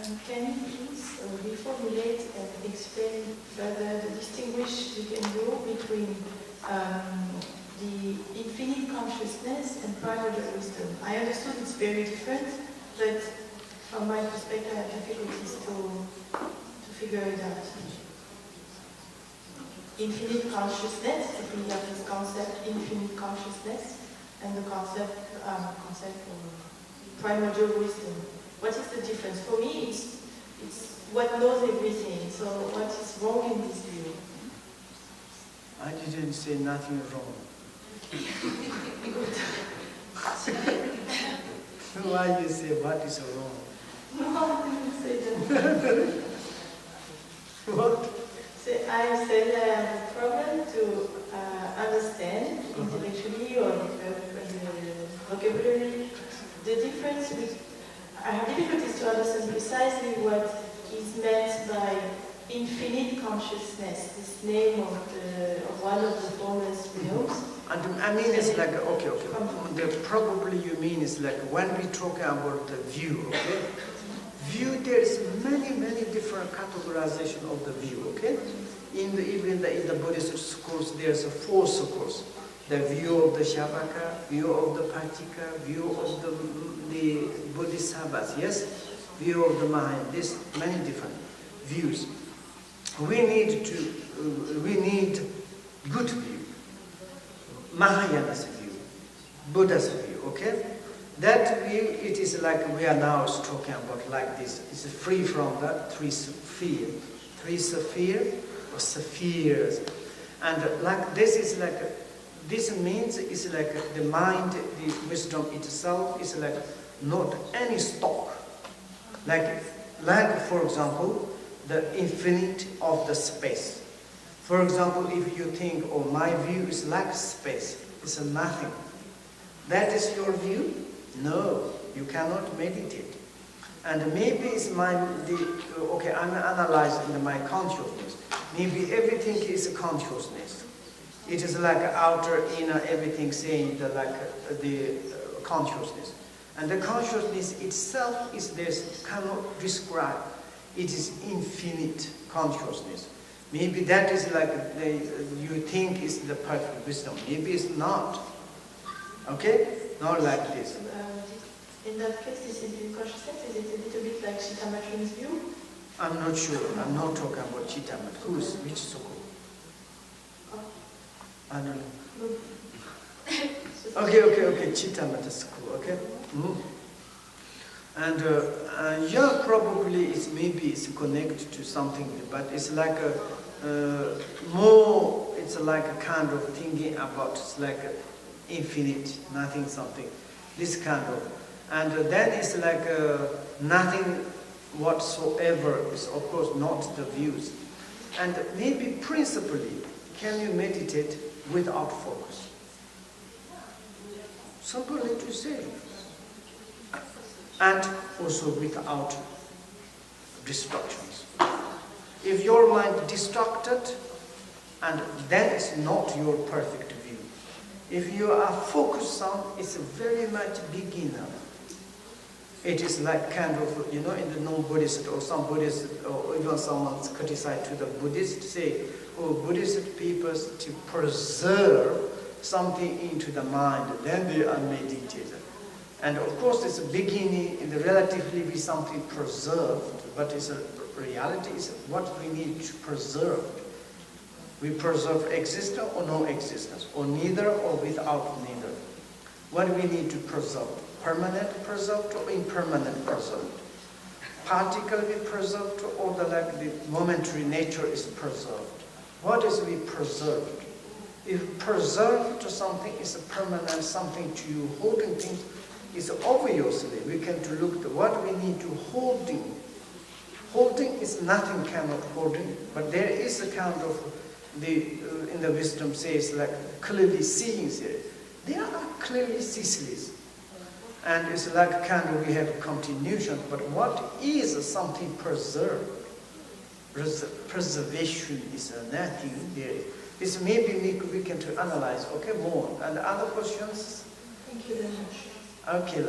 Can you please reformulate and explain further the distinguish you can do between the infinite consciousness and primordial wisdom? I understood it's very different, but from my perspective I have difficulties to figure it out. Infinite consciousness, if we have this concept, infinite consciousness, and the concept of primordial wisdom. What is the difference? For me, it's what knows everything. So what is wrong in this view? I didn't say nothing wrong. Why you say what is wrong? No, I didn't say that. What? So I said I have a problem to understand intellectually or vocabulary the difference with. I have difficulties to understand precisely what is meant by infinite consciousness, this name of one of the foremost realms. And I mean, it's like, okay. Probably you mean it's like when we talk about the view, okay? View, there is many different categorization of the view, okay? Even in the Buddhist schools, there's 4 schools. The view of the Shavaka, view of the Patika, view of the Bodhisattvas, yes? View of the mind, this many different views. We need good view, Mahayana's view, Buddha's view, okay? That view, it is like we are now talking about like this. It's free from the 3 spheres. 3 spheres or spheres. And like this is like, this means it's like the mind, the wisdom itself is like not any stock. Like for example, the infinite of the space. For example, if you think, oh, my view is like space, it's a nothing. That is your view? No, you cannot meditate. And maybe it's okay, I'm analyzing my consciousness. Maybe everything is consciousness. It is like outer, inner, everything saying the consciousness. And the consciousness itself is this, cannot describe. It is infinite consciousness. Maybe that is like you think is the perfect wisdom. Maybe it's not. Okay? Not like this. In that case, this infinite consciousness, is it a little bit like Chitamatrin's view? I'm not sure. I'm not talking about Chitamat. Which school? I don't know. Okay. Chitamat school, okay? And yeah, probably it's connected to something, but it's like it's like a kind of thinking about, it's like infinite, nothing, something, this kind of. And then it's like nothing whatsoever is, of course, not the views. And maybe principally, can you meditate without focus? Simply to say. And also without distractions. If your mind distracted, and then it's not your perfect view. If you are focused on, it's very much beginner. It is like kind of, in the non-Buddhist or some Buddhist, or even someone criticized to the Buddhist, say, oh, Buddhist people to preserve something into the mind, then they are meditated. And of course, it's a beginning, in the relatively be something preserved, but it's a reality is what we need to preserve. We preserve existence or no existence, or neither or without neither. What do we need to preserve? Permanent preserved or impermanent preserved? Partically preserved or the momentary nature is preserved? What is we preserved? If preserved something is a permanent something to you, holding things is obviously we can to look at what we need to holding. Holding is nothing cannot holding, but there is a kind of in the wisdom says like clearly seeing here. There are clearly ceaseless. And it's like kind of we have a continuation, but what is something preserved? Preservation is nothing there. This maybe we can to analyze, okay, more. And other questions? Thank you very much. Okay.